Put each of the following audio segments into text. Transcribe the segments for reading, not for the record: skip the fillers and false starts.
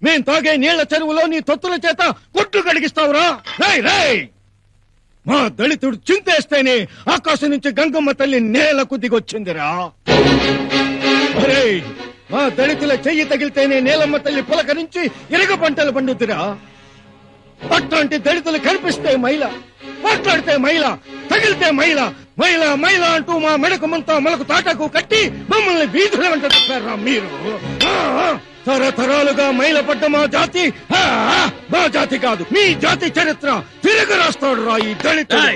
మేం తాగే నీళ్ల చెరువులో నీ తొత్తుల చేత కొట్లు కడిగిస్తావురా? మా దళితుడు చింతేస్తేనే ఆకాశం నుంచి గంగమ్మ తల్లి నేలకు దిగొచ్చిందిరా. మా దళితుల చెయ్యి తగిలితేనే నేలమ్మ తల్లి పులక నుంచి ఎరగ పంటలు పండుతురా. అట్లాంటి దళితులు కనిపిస్తే మైల, మాట్లాడితే మైల, తగిలితే మైల, మైల మైల అంటూ మా మెడకమంతా మొలకు తాటకు కట్టి మమ్మల్ని వీధుల వెంట తిప్పారా మీరు. తరతరాలుగా మైలపడ్డ మా జాతి మా జాతి కాదు, మీ జాతి చరిత్ర తిరిగి రాస్తాడు రా ఈ దళితుడు.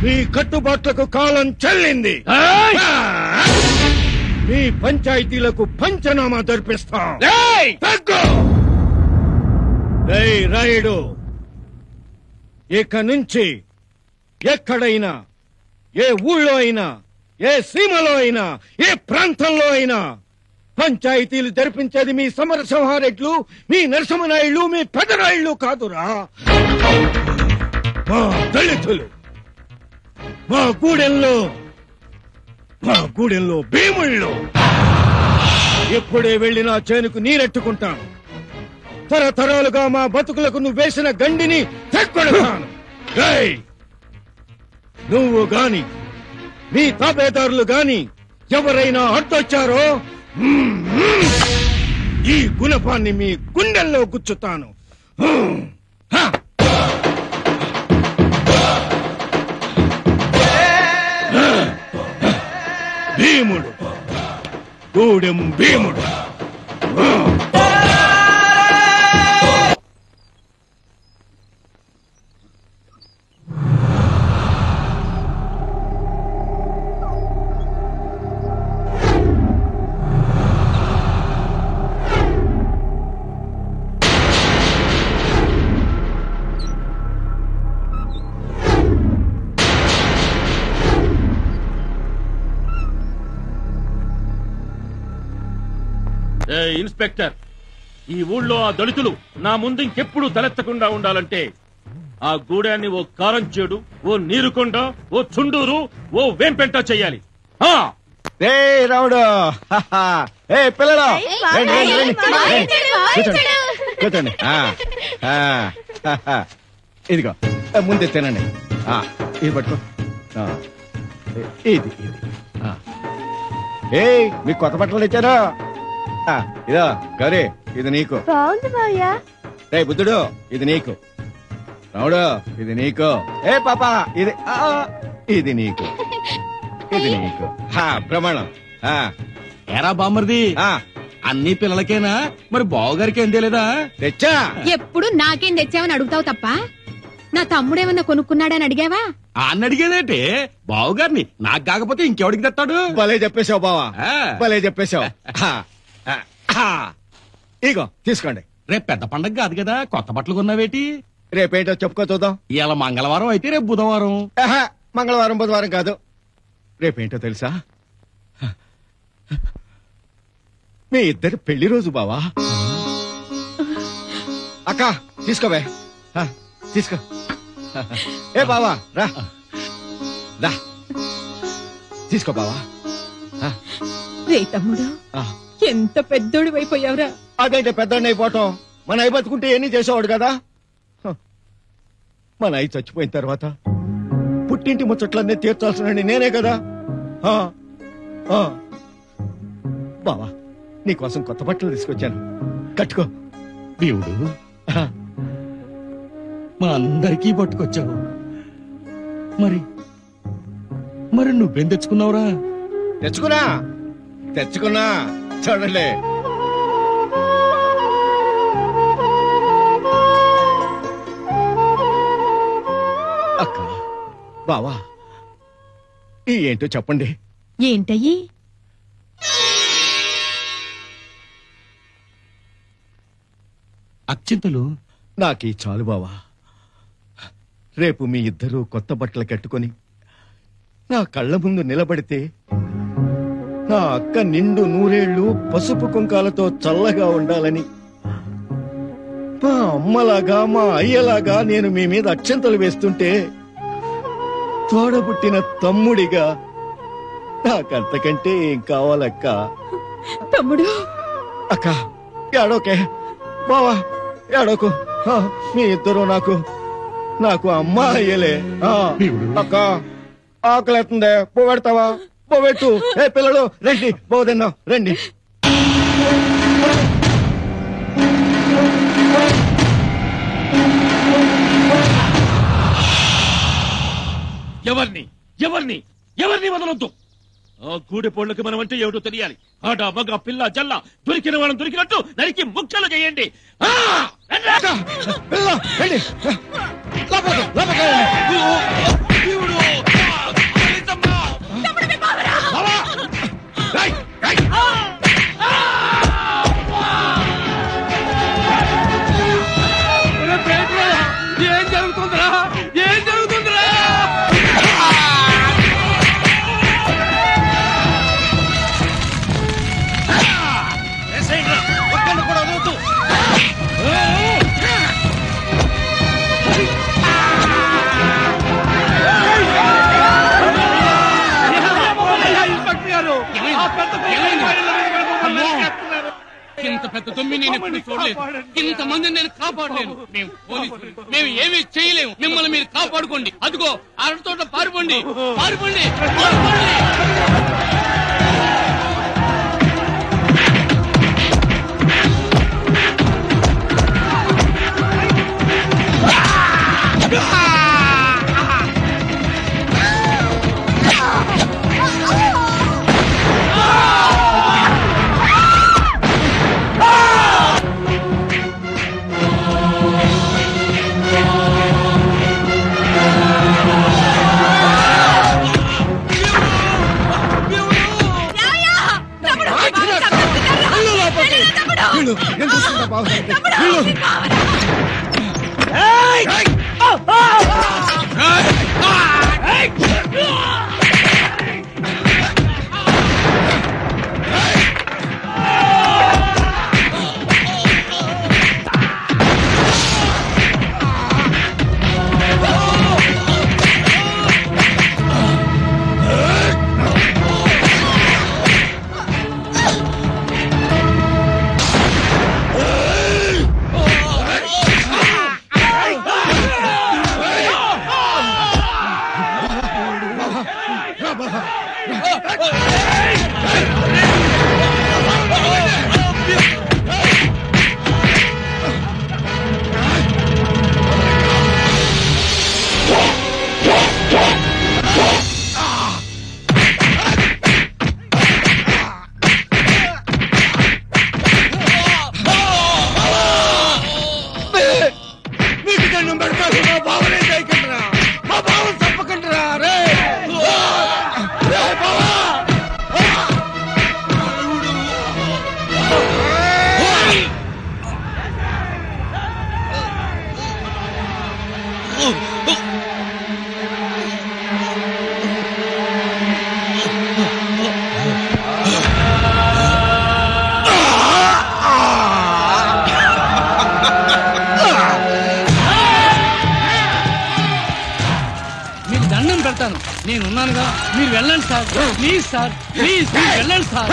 మీ కట్టుబాట్లకు కాలం చెల్లింది. మీ పంచాయతీలకు పంచనామా జరిపిస్తాం. రాయుడు, ఇక నుంచి ఎక్కడైనా, ఏ ఊళ్ళో అయినా, ఏ సీమలో అయినా, ఏ ప్రాంతంలో అయినా పంచాయతీలు జరిపించేది మీ సమరసింహారెడ్లు, మీ నరసింహనాయుళ్ళు, మీ పెదరాయుళ్ళు కాదురా, మా దళితులు. మా గూడెంలో భీముళ్ళు. ఎప్పుడే వెళ్ళినా చేనుకు నీరెట్టుకుంటాను. తరతరాలుగా మా బతుకులకు నువ్వు వేసిన గండిని తెక్కొడతాను. నువ్వు గాని, మీ తాబేదారులు గాని ఎవరైనా అడ్డొచ్చారో ఈ గుణపాన్ని మీ గుండెల్లో గుచ్చుతాను. భీముడు, గూడెం భీముడు. ఇన్స్పెక్టర్, ఈ ఊళ్ళో ఆ దళితులు నా ముందు ఇంకెప్పుడు తలెత్తకుండా ఉండాలంటే ఆ గూడాన్ని ఓ కారంచేడు, ఓ నీరుకొండ, ఓ చుండూరు, ఓ వేంపెంట చెయ్యాలి. రావుడు, పిల్లలు కూర్చోండి. ఇదిగో ముందే తినండి. ఇది పట్టుకో. ఇది మీకు కొత్త బట్టలు ఇచ్చారు. ఇదో గౌరీ, ఇది నీకు. రే బుద్ధుడు, ఇది నీకు. రావుడు, ఇది నీకు. పాపా, ఇది నీకు. ఇది నీకు. ప్రమాణం. ఏరా బామ్మర్ది, అన్ని పిల్లలకేనా? మరి బావగారికి ఏం తెలియదా? తెచ్చా. ఎప్పుడు నాకేం తెచ్చావని అడుగుతావు తప్ప నా తమ్ముడేమన్నా కొనుక్కున్నాడని అడిగావా? అన్న అడిగేదేంటి? బావగారిని నాకు కాకపోతే ఇంకెవడికి తెస్తాడు? భలే చెప్పేశావు బావా, భలే చెప్పేశావు. ఇగో తీసుకోండి. రేపు పెద్ద పండగ కాదు కదా, కొత్త బట్టలు కొన్నావేటి? రేపేంటో చెప్పుకో చూద్దాం. ఇలా మంగళవారం అయితే రేపు బుధవారం. మంగళవారం బుధవారం కాదు, రేపేంటో తెలుసా? మీ ఇద్దరు పెళ్లి రోజు బావా. అక్క తీసుకోవే, తీసుకో. బావా రా, తీసుకో బావా. రే తమ్ముడు, ఎంత పెద్దోడి అయిపోయావురా. అదైతే పెద్దోడిని అయిపోవటం, మన అయి బతుకుంటే ఎన్ని చేసేవాడు కదా. మన అయి చచ్చిపోయిన తర్వాత పుట్టింటి ముచ్చట్లన్నీ తీర్చాల్సిన నేనే కదా. బావా, నీకోసం కొత్త బట్టలు తీసుకొచ్చాను, కట్టుకో. దేవుడు, మా అందరికీ పట్టుకొచ్చావు. మరి నువ్వేం తెచ్చుకున్నావురా? తెచ్చుకున్నా చూడలే. అక్క, బావా, ఈ ఏంటో చెప్పండి. ఏంటయ్యి? అక్షింతలు. నాకీ చాలు బావా. రేపు మీ ఇద్దరూ కొత్త బట్టలు కట్టుకొని నా కళ్ళ ముందు నిలబడితే నా అక్క నిండు నూరేళ్లు పసుపు కుంకాలతో చల్లగా ఉండాలని, మా అమ్మలాగా మా అయ్యలాగా నేను మీ మీద అక్షంతలు వేస్తుంటే తోడబుట్టిన తమ్ముడిగా నాకంతకంటే ఏం కావాలక్క? తమ్ముడు, అక్క ఏడోకే బావా ఏడోకు మీ ఇద్దరు నాకు అమ్మ అయ్యలే అక్క ఆకలేస్తుందే పోవెడతావా పోవెట్టు ఏ పిల్లలు రండి పోదన్నా రండి ఎవరిని ఎవరిని ఎవరిని వదలొద్దు. ఆ గూడెపోళ్లకి మనం అంటే ఏమిటో తెలియాలి. ఆట మగ పిల్ల జల్ల దొరికిన వాళ్ళని దొరికినట్టు నరికి ముక్కలు చేయండి. ఏం జరుగుతుందిరా ఏం జరుగుతుందిరా కూడా వదలొద్దు. ఇంత పెద్ద తొమ్మిది నేను ఎప్పుడు చూడలేదు. ఇంతమంది నేను కాపాడలేను. మేము పోలీసులు, మేము ఏమీ చేయలేము. మిమ్మల్ని మీరు కాపాడుకోండి. అదిగో అరటితోట పారిపోండి పారిపోండి పారిపోండి. నేనున్నానుగా, మీరు వెళ్ళండి సార్. ప్లీజ్ సార్, ప్లీజ్ మీరు వెళ్ళండి సార్.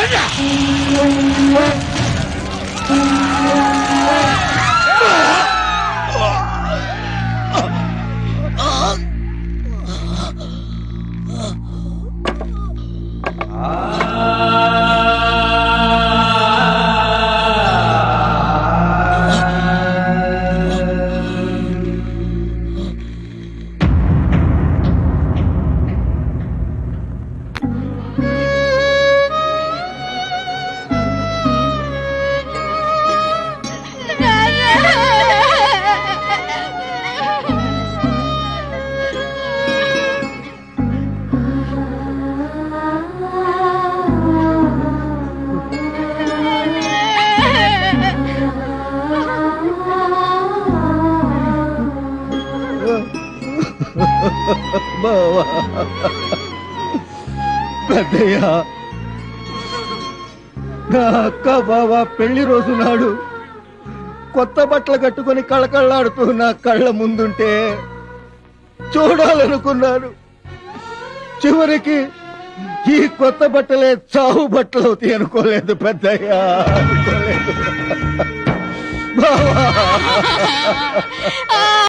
పెద్దయ్య, నా అక్క బావ పెళ్లి రోజు నాడు కొత్త బట్టలు కట్టుకుని కళకళ్ళాడుతూ నా కళ్ళ ముందుంటే చూడాలనుకున్నాను. చివరికి ఈ కొత్త బట్టలే చావు బట్టలు అవుతాయి అనుకోలేదు పెద్దయ్యా, అనుకోలేదు. బావా